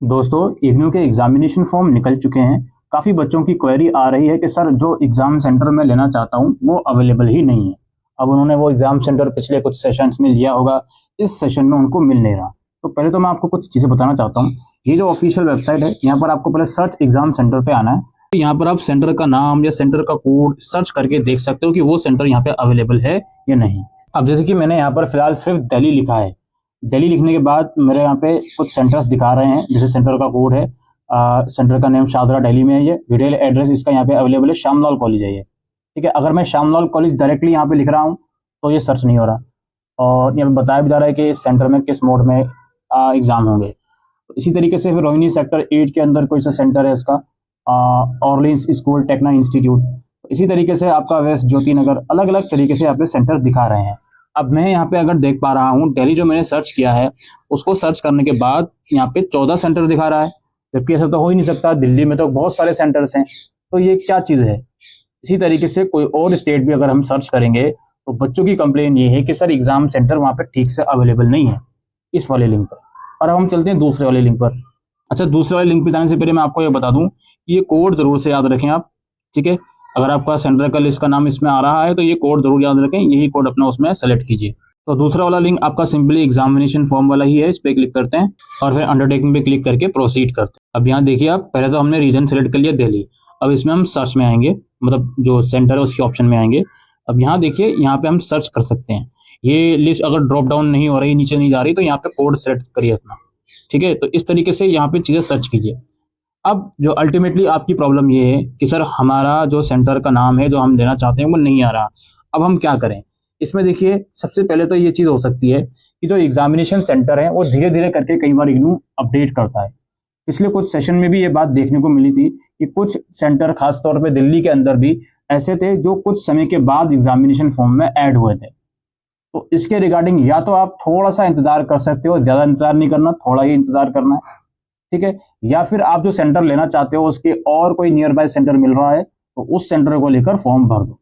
दोस्तों, इग्नू के examination form निकल चुके हैं। काफ़ी बच्चों की क्वेरी आ रही है कि सर जो एग्ज़ाम सेंटर मैं लेना चाहता हूँ वो अवेलेबल ही नहीं है। अब उन्होंने वो एग्ज़ाम सेंटर पिछले कुछ सेशंस में लिया होगा, इस सेशन में उनको मिल नहीं रहा। तो पहले तो मैं आपको कुछ चीज़ें बताना चाहता हूँ। ये जो ऑफिशियल वेबसाइट है, यहाँ पर आपको पहले सर्च एग्ज़ाम सेंटर पे आना है। यहाँ पर आप सेंटर का नाम या सेंटर का कोड सर्च करके देख सकते हो कि वो सेंटर यहाँ पे अवेलेबल है या नहीं। अब जैसे कि मैंने यहाँ पर फिलहाल सिर्फ दिल्ली लिखा है। दिल्ली लिखने के बाद मेरे यहाँ पे कुछ सेंटर्स दिखा रहे हैं, जैसे सेंटर का कोड है, सेंटर का नेम शाहदरा दिल्ली में है। ये डिटेल एड्रेस इसका यहाँ पे अवेलेबल है, श्यामलाल कॉलेज है ये। ठीक है, अगर मैं श्यामलाल कॉलेज डायरेक्टली यहाँ पे लिख रहा हूँ तो ये सर्च नहीं हो रहा, और यहाँ पे बताया भी जा रहा है कि इस सेंटर में किस मोड में एग्जाम होंगे। तो इसी तरीके से फिर रोहिणी सेक्टर 8 के अंदर कोई सा सेंटर है इसका, ऑर्लिन्स स्कूल टेक्ना इंस्टीट्यूट। इसी तरीके से आपका वेस्ट ज्योति नगर, अलग अलग तरीके से यहाँ पे सेंटर दिखा रहे हैं। अब मैं यहाँ पे अगर देख पा रहा हूँ, दिल्ली जो मैंने सर्च किया है उसको सर्च करने के बाद यहाँ पे 14 सेंटर दिखा रहा है, जबकि ऐसा तो हो ही नहीं सकता। दिल्ली में तो बहुत सारे सेंटर्स हैं, तो ये क्या चीज़ है। इसी तरीके से कोई और स्टेट भी अगर हम सर्च करेंगे तो बच्चों की कंप्लेन ये है कि सर एग्जाम सेंटर वहाँ पे ठीक से अवेलेबल नहीं है इस वाले लिंक पर। और अब हम चलते हैं दूसरे वाले लिंक पर। अच्छा, दूसरे वाले लिंक पर जाने से पहले मैं आपको ये बता दूं, ये कोड जरूर से याद रखें आप। ठीक है, अगर आपका सेंटर का लिस्ट का नाम इसमें आ रहा है तो ये कोड जरूर याद रखें, यही कोड अपना उसमें सेलेक्ट कीजिए। तो दूसरा वाला लिंक आपका सिंपली एग्जामिनेशन फॉर्म वाला ही है, इस पे क्लिक करते हैं और फिर अंडरटेकिंग पे क्लिक करके प्रोसीड करते हैं। अब यहाँ देखिए आप, पहले तो हमने रीजन सेलेक्ट कर लिया दिल्ली। अब इसमें हम सर्च में आएंगे, मतलब जो सेंटर है उसके ऑप्शन में आएंगे। अब यहाँ देखिए, यहाँ पे हम सर्च कर सकते हैं। ये लिस्ट अगर ड्रॉप डाउन नहीं हो रही, नीचे नहीं जा रही, तो यहाँ पे कोड सेलेक्ट करिए अपना। ठीक है, तो इस तरीके से यहाँ पे चीजें सर्च कीजिए। अब जो अल्टीमेटली आपकी प्रॉब्लम ये है कि सर हमारा जो सेंटर का नाम है जो हम देना चाहते हैं वो नहीं आ रहा, अब हम क्या करें। इसमें देखिए, सबसे पहले तो ये चीज़ हो सकती है कि जो एग्जामिनेशन सेंटर है वो धीरे धीरे करके कई बार इग्नू अपडेट करता है। पिछले कुछ सेशन में भी ये बात देखने को मिली थी कि कुछ सेंटर, खासतौर पे दिल्ली के अंदर भी ऐसे थे जो कुछ समय के बाद एग्जामिनेशन फॉर्म में ऐड हुए थे। तो इसके रिगार्डिंग या तो आप थोड़ा सा इंतजार कर सकते हो, ज़्यादा इंतजार नहीं करना, थोड़ा ही इंतजार करना है। ठीक है, या फिर आप जो सेंटर लेना चाहते हो उसके और कोई नियर बाय सेंटर मिल रहा है तो उस सेंटर को लेकर फॉर्म भर दो।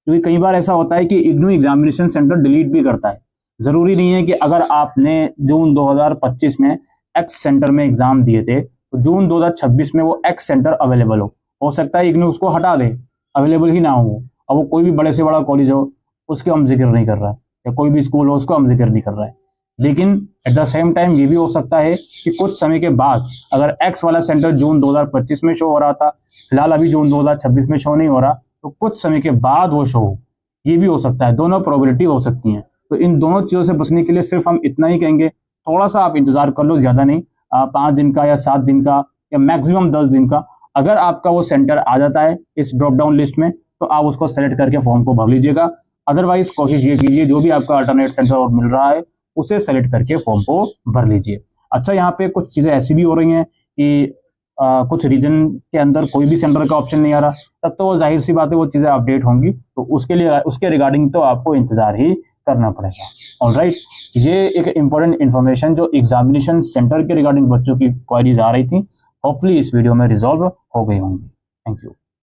क्योंकि कई बार ऐसा होता है कि इग्नू एग्जामिनेशन सेंटर डिलीट भी करता है। जरूरी नहीं है कि अगर आपने जून 2025 में एक्स सेंटर में एग्जाम दिए थे तो जून 2026 में वो एक्स सेंटर अवेलेबल हो सकता है इग्नू उसको हटा दे, अवेलेबल ही ना हो। अब वो कोई भी बड़े से बड़ा कॉलेज हो उसके हम जिक्र नहीं कर रहा है, या कोई भी स्कूल हो उसको हम जिक्र नहीं कर रहा है। लेकिन एट द सेम टाइम ये भी हो सकता है कि कुछ समय के बाद अगर एक्स वाला सेंटर जून 2025 में शो हो रहा था, फिलहाल अभी जून 2026 में शो नहीं हो रहा, तो कुछ समय के बाद वो शो हो, ये भी हो सकता है। दोनों प्रोबेबिलिटी हो सकती हैं। तो इन दोनों चीज़ों से बचने के लिए सिर्फ हम इतना ही कहेंगे, थोड़ा सा आप इंतजार कर लो, ज़्यादा नहीं, 5 दिन का या 7 दिन का या मैक्सिमम 10 दिन का। अगर आपका वो सेंटर आ जाता है इस ड्रॉप डाउन लिस्ट में तो आप उसको सेलेक्ट करके फॉर्म को भर लीजिएगा। अदरवाइज कोशिश ये कीजिए जो भी आपका अल्टरनेट सेंटर और मिल रहा है उसे सेलेक्ट करके फॉर्म को भर लीजिए। अच्छा, यहाँ पे कुछ चीज़ें ऐसी भी हो रही हैं कि कुछ रीजन के अंदर कोई भी सेंटर का ऑप्शन नहीं आ रहा, तब तो जाहिर सी बात है वो चीज़ें अपडेट होंगी, तो उसके लिए उसके रिगार्डिंग तो आपको इंतजार ही करना पड़ेगा। ऑलराइट, ये एक इम्पोर्टेंट इन्फॉर्मेशन जो एग्जामिनेशन सेंटर के रिगार्डिंग बच्चों की क्वारीज आ रही थी, होपफुली इस वीडियो में रिजॉल्व हो गई होंगी। Thank you.